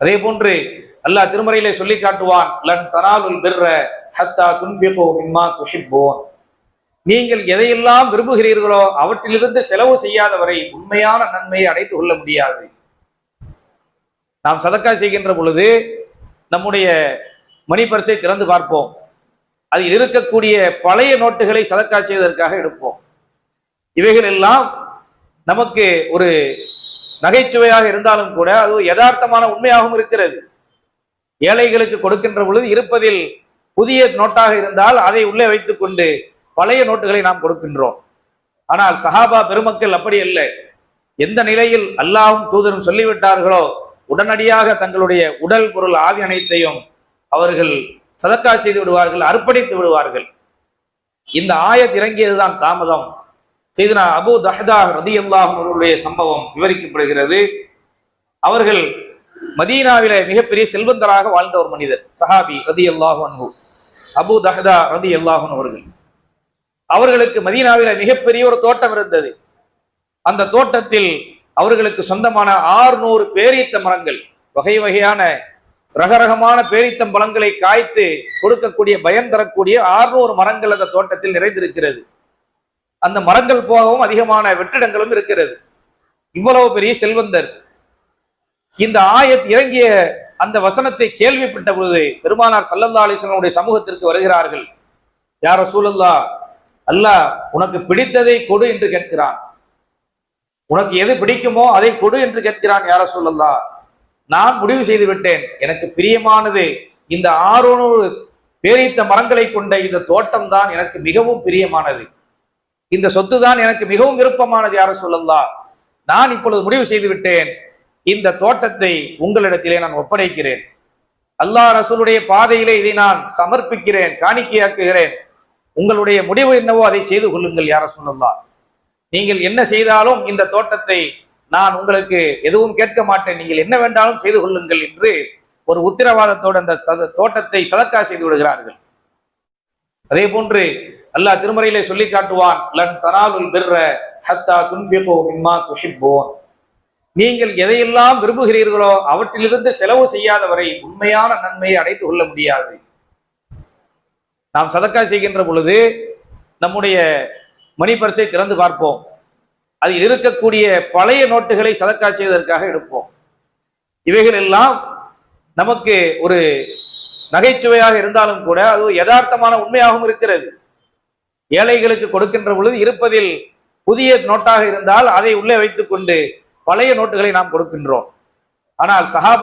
அதே போன்று அல்லாஹ் திருமறையிலே சொல்லி காட்டுவான், லன் தனாலுல் பிர்ர ஹத்தா துன்ஃபிகு மிம்மா துஹிப்பூன். நீங்கள் எதையெல்லாம் விரும்புகிறீர்களோ அவற்றிலிருந்து செலவு செய்யாதவரை உண்மையான நன்மையை அடைந்து கொள்ள முடியாது. நாம் சதக்கா செய்கின்ற பொழுது நம்முடைய மணி பர்ஸை திறந்து பார்ப்போம். அதில் இருக்கக்கூடிய பழைய நோட்டுகளை சதக்கா செய்வதற்காக எடுப்போம். இவைகள் எல்லாம் நமக்கு ஒரு நகைச்சுவையாக இருந்தாலும் கூட அது யதார்த்தமான உண்மையாகவும் இருக்கிறது. ஏழைகளுக்கு கொடுக்கின்ற பொழுது இருப்பதில் புதிய நோட்டாக இருந்தால் அதை உள்ளே வைத்துக் கொண்டு பழைய நோட்டுகளை நாம் கொடுக்கின்றோம். ஆனால் சஹாபா பெருமக்கள் அப்படி அல்ல. எந்த நிலையில் அல்லாஹ்வும் தூதரும் சொல்லிவிட்டார்களோ உடனடியாக தங்களுடைய உடல் பொருள் ஆவி அனைத்தையும் அவர்கள் சதக்கா செய்து விடுவார்கள், அர்ப்பணித்து விடுவார்கள். இந்த ஆயத் இறங்கியதுதான் தாமதம். செய்தனா அபூ தஹ்தா ரலியல்லாஹு அன்ஹு அவர்களுடைய சம்பவம் விவரிக்கப்படுகிறது. அவர்கள் மதீனாவிலே மிகப்பெரிய செல்வந்தராக வாழ்ந்த ஒரு மனிதர், சஹாபி ரலியல்லாஹு அன்ஹு, அபூ தஹ்தா ரலியல்லாஹு அன்ஹு அவர்கள். அவர்களுக்கு மதீனாவிலே மிகப்பெரிய ஒரு தோட்டம் இருந்தது. அந்த தோட்டத்தில் அவர்களுக்கு சொந்தமான 600 பேரீத்த மரங்கள், வகை வகையான ரகரகமான பேரீத்தம் பழங்களை காய்த்து கொடுக்கக்கூடிய பயன் தரக்கூடிய 600 மரங்கள் அந்த தோட்டத்தில் நிறைந்திருக்கிறது. அந்த மரங்கள் போகவும் அதிகமான வெற்றிடங்களும் இருக்கிறது. இவ்வளவு பெரிய செல்வந்தர். இந்த ஆயத் இறங்கிய அந்த வசனத்தை கேள்விப்பட்ட பொழுது பெருமானார் ஸல்லல்லாஹு அலைஹி வஸல்லம் சமூகத்திற்கு வருகிறார்கள். யா ரசூலல்லாஹ், அல்லாஹ் உனக்கு பிடித்ததை கொடு என்று கேட்கிறான். உனக்கு எது பிடிக்குமோ அதை கொடு என்று கேட்கிறான். யா ரசூலல்லாஹ், நான் முடிவு செய்து விட்டேன். எனக்கு பிரியமானது இந்த 600 பேரீத்த மரங்களை கொண்ட இந்த தோட்டம் தான் எனக்கு மிகவும் பிரியமானது. இந்த சொத்து தான் எனக்கு மிகவும் விருப்பமானது. யா ரசூலல்லாஹ், நான் இப்பொழுது முடிவு செய்து விட்டேன். இந்த தோட்டத்தை உங்களிடத்திலே நான் ஒப்படைக்கிறேன். அல்லாஹ் ரசூலுடைய பாதையிலே இதை நான் சமர்ப்பிக்கிறேன், காணிக்கையாக்குகிறேன். உங்களுடைய முடிவு என்னவோ அதை செய்து கொள்ளுங்கள். யா ரசூலல்லாஹ், நீங்கள் என்ன செய்தாலும் இந்த தோட்டத்தை நான் உங்களுக்கு எதுவும் கேட்க மாட்டேன், நீங்கள் என்ன வேண்டாலும் செய்து கொள்ளுங்கள் என்று ஒரு உத்தரவாதத்தோடு அந்த தோட்டத்தை சதக்கா செய்து விடுகிறார்கள். அதே போன்று அல்லாஹ் திருமறையிலே சொல்லி காட்டுவான், லன் தனாலுல் பிர்ர ஹத்தா துன்ஃபிகு மிம்மா துஹிப்பூன். நீங்கள் எதையெல்லாம் விரும்புகிறீர்களோ அவற்றிலிருந்து செலவு செய்யாதவரை உண்மையான நன்மையை அடைந்து கொள்ள முடியாது. நாம் சதக்கா செய்கின்ற பொழுது நம்முடைய மணி பர்ஸை திறந்து பார்ப்போம். அதில் இருக்கக்கூடிய பழைய நோட்டுகளை சதக்கா செய்வதற்காக எடுப்போம். இவைகள் எல்லாம் நமக்கு ஒரு நகைச்சுவையாக இருந்தாலும் கூட அது யதார்த்தமான உண்மையாகவும் இருக்கிறது. ஏழைகளுக்கு கொடுக்கின்ற பொழுது இருப்பதில் புதிய நோட்டாக இருந்தால் அதை உள்ளே வைத்துக் கொண்டு பழைய நோட்டுகளை நாம் கொடுக்கின்றோம். ஆனால் சஹாபா